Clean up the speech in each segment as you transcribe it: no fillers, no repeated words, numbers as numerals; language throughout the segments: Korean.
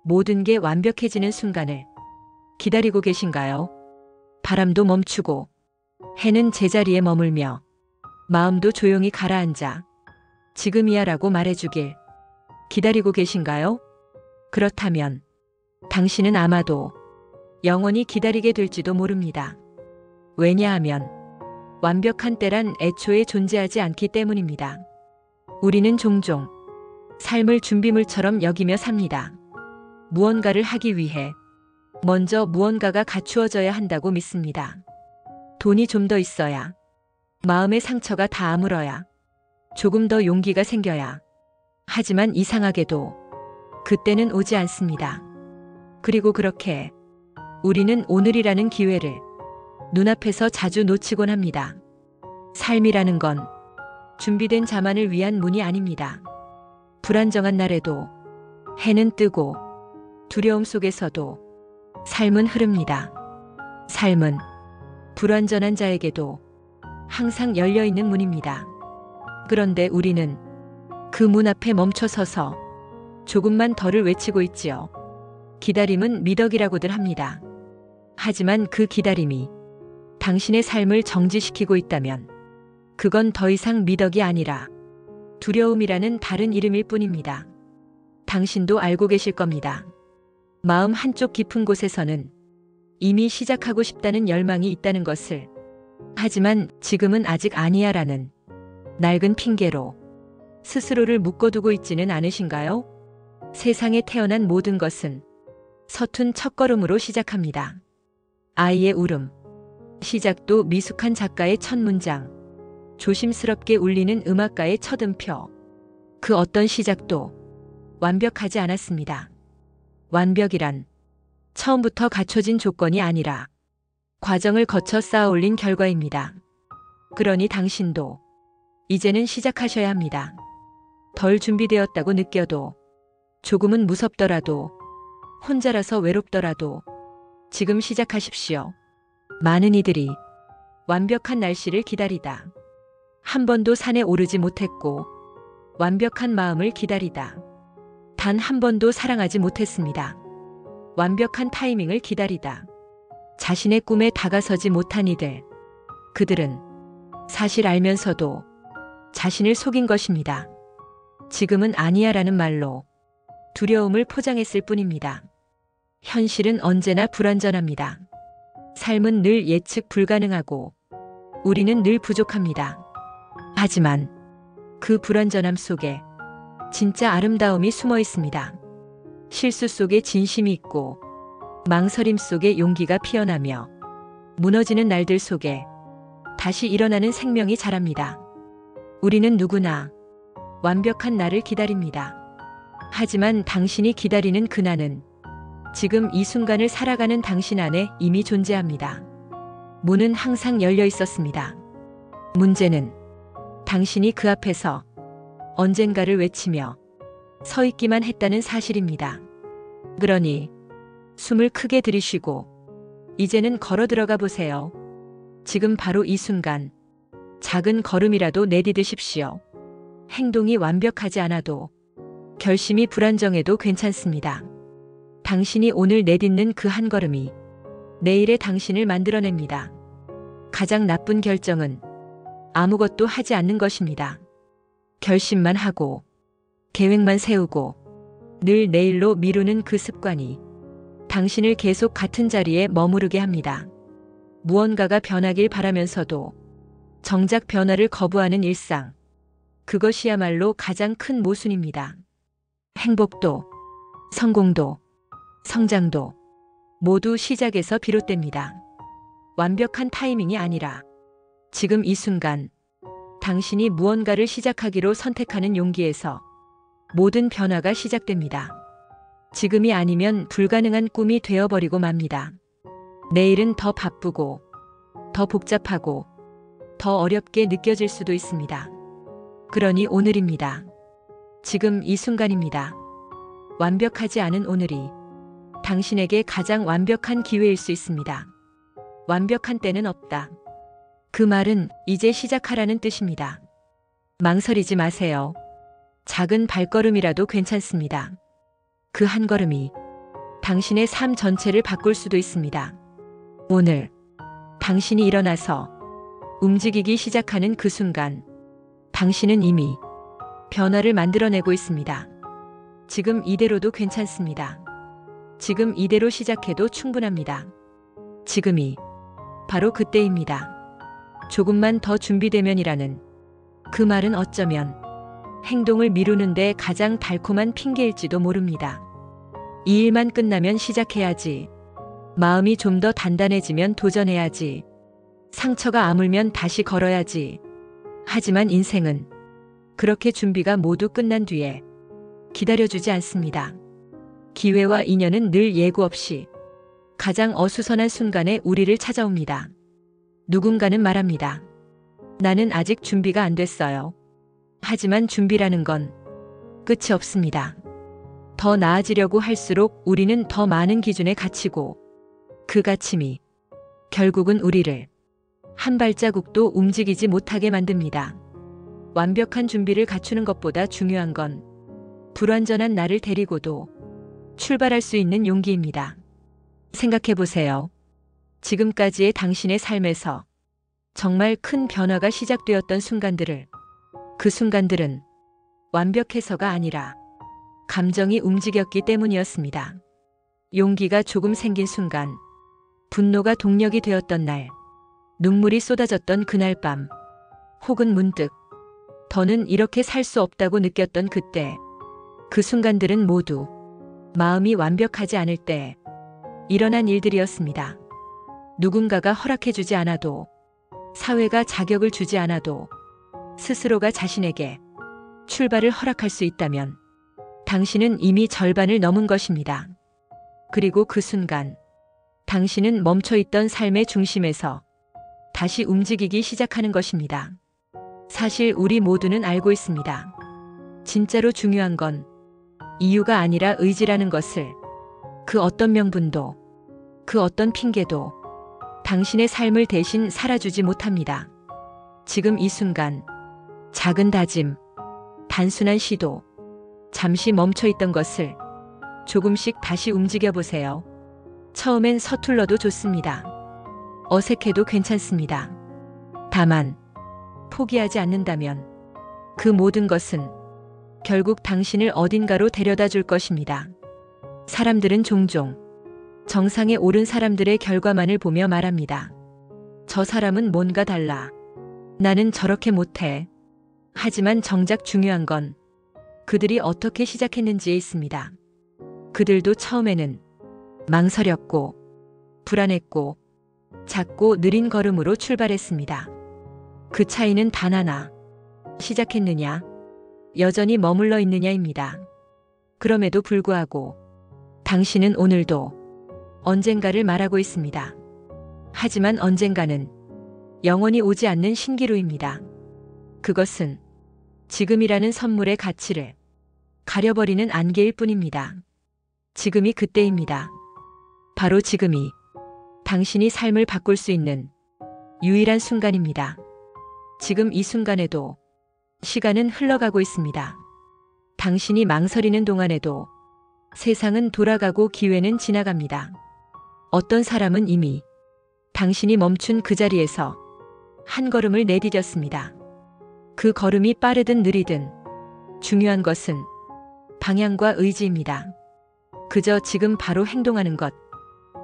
모든 게 완벽해지는 순간을 기다리고 계신가요? 바람도 멈추고 해는 제자리에 머물며 마음도 조용히 가라앉아 지금이야라고 말해주길 기다리고 계신가요? 그렇다면 당신은 아마도 영원히 기다리게 될지도 모릅니다. 왜냐하면 완벽한 때란 애초에 존재하지 않기 때문입니다. 우리는 종종 삶을 준비물처럼 여기며 삽니다. 무언가를 하기 위해 먼저 무언가가 갖추어져야 한다고 믿습니다. 돈이 좀 더 있어야, 마음의 상처가 다 아물어야, 조금 더 용기가 생겨야. 하지만 이상하게도 그때는 오지 않습니다. 그리고 그렇게 우리는 오늘이라는 기회를 눈앞에서 자주 놓치곤 합니다. 삶이라는 건 준비된 자만을 위한 문이 아닙니다. 불안정한 날에도 해는 뜨고 두려움 속에서도 삶은 흐릅니다. 삶은 불완전한 자에게도 항상 열려있는 문입니다. 그런데 우리는 그 문 앞에 멈춰서서 조금만 더를 외치고 있지요. 기다림은 미덕이라고들 합니다. 하지만 그 기다림이 당신의 삶을 정지시키고 있다면 그건 더 이상 미덕이 아니라 두려움이라는 다른 이름일 뿐입니다. 당신도 알고 계실 겁니다. 마음 한쪽 깊은 곳에서는 이미 시작하고 싶다는 열망이 있다는 것을. 하지만 지금은 아직 아니야라는 낡은 핑계로 스스로를 묶어두고 있지는 않으신가요? 세상에 태어난 모든 것은 서툰 첫걸음으로 시작합니다. 아이의 울음, 시작도 미숙한 작가의 첫 문장, 조심스럽게 울리는 음악가의 첫 음표. 그 어떤 시작도 완벽하지 않았습니다. 완벽이란 처음부터 갖춰진 조건이 아니라 과정을 거쳐 쌓아 올린 결과입니다. 그러니 당신도 이제는 시작하셔야 합니다. 덜 준비되었다고 느껴도, 조금은 무섭더라도, 혼자라서 외롭더라도 지금 시작하십시오. 많은 이들이 완벽한 날씨를 기다리다 한 번도 산에 오르지 못했고, 완벽한 마음을 기다리다 단 한 번도 사랑하지 못했습니다. 완벽한 타이밍을 기다리다 자신의 꿈에 다가서지 못한 이들, 그들은 사실 알면서도 자신을 속인 것입니다. 지금은 아니야라는 말로 두려움을 포장했을 뿐입니다. 현실은 언제나 불완전합니다. 삶은 늘 예측 불가능하고 우리는 늘 부족합니다. 하지만 그 불완전함 속에 진짜 아름다움이 숨어 있습니다. 실수 속에 진심이 있고, 망설임 속에 용기가 피어나며, 무너지는 날들 속에 다시 일어나는 생명이 자랍니다. 우리는 누구나 완벽한 날을 기다립니다. 하지만 당신이 기다리는 그날은 지금 이 순간을 살아가는 당신 안에 이미 존재합니다. 문은 항상 열려 있었습니다. 문제는 당신이 그 앞에서 언젠가를 외치며 서 있기만 했다는 사실입니다. 그러니 숨을 크게 들이쉬고 이제는 걸어 들어가 보세요. 지금 바로 이 순간 작은 걸음이라도 내디디십시오. 행동이 완벽하지 않아도, 결심이 불안정해도 괜찮습니다. 당신이 오늘 내딛는 그 한 걸음이 내일의 당신을 만들어냅니다. 가장 나쁜 결정은 아무것도 하지 않는 것입니다. 결심만 하고 계획만 세우고 늘 내일로 미루는 그 습관이 당신을 계속 같은 자리에 머무르게 합니다. 무언가가 변하길 바라면서도 정작 변화를 거부하는 일상. 그것이야말로 가장 큰 모순입니다. 행복도, 성공도, 성장도 모두 시작에서 비롯됩니다. 완벽한 타이밍이 아니라 지금 이 순간 당신이 무언가를 시작하기로 선택하는 용기에서 모든 변화가 시작됩니다. 지금이 아니면 불가능한 꿈이 되어버리고 맙니다. 내일은 더 바쁘고, 더 복잡하고, 더 어렵게 느껴질 수도 있습니다. 그러니 오늘입니다. 지금 이 순간입니다. 완벽하지 않은 오늘이 당신에게 가장 완벽한 기회일 수 있습니다. 완벽한 때는 없다. 그 말은 이제 시작하라는 뜻입니다. 망설이지 마세요. 작은 발걸음이라도 괜찮습니다. 그 한 걸음이 당신의 삶 전체를 바꿀 수도 있습니다. 오늘 당신이 일어나서 움직이기 시작하는 그 순간 당신은 이미 변화를 만들어내고 있습니다. 지금 이대로도 괜찮습니다. 지금 이대로 시작해도 충분합니다. 지금이 바로 그때입니다. 조금만 더 준비되면이라는 그 말은 어쩌면 행동을 미루는데 가장 달콤한 핑계일지도 모릅니다. 이 일만 끝나면 시작해야지. 마음이 좀 더 단단해지면 도전해야지. 상처가 아물면 다시 걸어야지. 하지만 인생은 그렇게 준비가 모두 끝난 뒤에 기다려주지 않습니다. 기회와 인연은 늘 예고 없이 가장 어수선한 순간에 우리를 찾아옵니다. 누군가는 말합니다. 나는 아직 준비가 안 됐어요. 하지만 준비라는 건 끝이 없습니다. 더 나아지려고 할수록 우리는 더 많은 기준에 갇히고 그 갇힘이 결국은 우리를 한 발자국도 움직이지 못하게 만듭니다. 완벽한 준비를 갖추는 것보다 중요한 건 불완전한 나를 데리고도 출발할 수 있는 용기입니다. 생각해 보세요. 지금까지의 당신의 삶에서 정말 큰 변화가 시작되었던 순간들을, 그 순간들은 완벽해서가 아니라 감정이 움직였기 때문이었습니다. 용기가 조금 생긴 순간, 분노가 동력이 되었던 날, 눈물이 쏟아졌던 그날 밤, 혹은 문득 더는 이렇게 살 수 없다고 느꼈던 그때, 그 순간들은 모두 마음이 완벽하지 않을 때 일어난 일들이었습니다. 누군가가 허락해주지 않아도, 사회가 자격을 주지 않아도 스스로가 자신에게 출발을 허락할 수 있다면 당신은 이미 절반을 넘은 것입니다. 그리고 그 순간 당신은 멈춰있던 삶의 중심에서 다시 움직이기 시작하는 것입니다. 사실 우리 모두는 알고 있습니다. 진짜로 중요한 건 이유가 아니라 의지라는 것을. 그 어떤 명분도, 그 어떤 핑계도 당신의 삶을 대신 살아주지 못합니다. 지금 이 순간, 작은 다짐, 단순한 시도, 잠시 멈춰있던 것을 조금씩 다시 움직여 보세요. 처음엔 서툴러도 좋습니다. 어색해도 괜찮습니다. 다만 포기하지 않는다면 그 모든 것은 결국 당신을 어딘가로 데려다 줄 것입니다. 사람들은 종종 정상에 오른 사람들의 결과만을 보며 말합니다. 저 사람은 뭔가 달라. 나는 저렇게 못해. 하지만 정작 중요한 건 그들이 어떻게 시작했는지에 있습니다. 그들도 처음에는 망설였고, 불안했고, 작고 느린 걸음으로 출발했습니다. 그 차이는 단 하나. 시작했느냐, 여전히 머물러 있느냐입니다. 그럼에도 불구하고 당신은 오늘도 언젠가를 말하고 있습니다. 하지만 언젠가는 영원히 오지 않는 신기루입니다. 그것은 지금이라는 선물의 가치를 가려버리는 안개일 뿐입니다. 지금이 그때입니다. 바로 지금이 당신이 삶을 바꿀 수 있는 유일한 순간입니다. 지금 이 순간에도 시간은 흘러가고 있습니다. 당신이 망설이는 동안에도 세상은 돌아가고 기회는 지나갑니다. 어떤 사람은 이미 당신이 멈춘 그 자리에서 한 걸음을 내디뎠습니다. 그 걸음이 빠르든 느리든 중요한 것은 방향과 의지입니다. 그저 지금 바로 행동하는 것,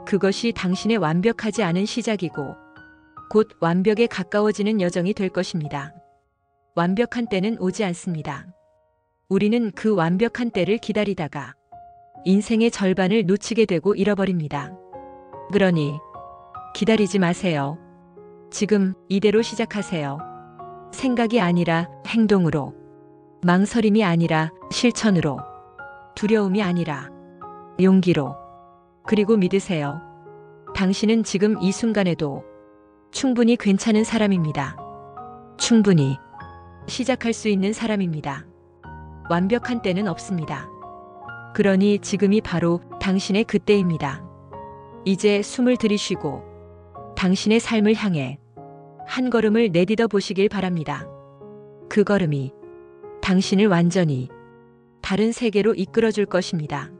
그것이 당신의 완벽하지 않은 시작이고 곧 완벽에 가까워지는 여정이 될 것입니다. 완벽한 때는 오지 않습니다. 우리는 그 완벽한 때를 기다리다가 인생의 절반을 놓치게 되고 잃어버립니다. 그러니 기다리지 마세요. 지금 이대로 시작하세요. 생각이 아니라 행동으로, 망설임이 아니라 실천으로, 두려움이 아니라 용기로. 그리고 믿으세요. 당신은 지금 이 순간에도 충분히 괜찮은 사람입니다. 충분히 시작할 수 있는 사람입니다. 완벽한 때는 없습니다. 그러니 지금이 바로 당신의 그때입니다. 이제 숨을 들이쉬고 당신의 삶을 향해 한 걸음을 내딛어 보시길 바랍니다. 그 걸음이 당신을 완전히 다른 세계로 이끌어 줄 것입니다.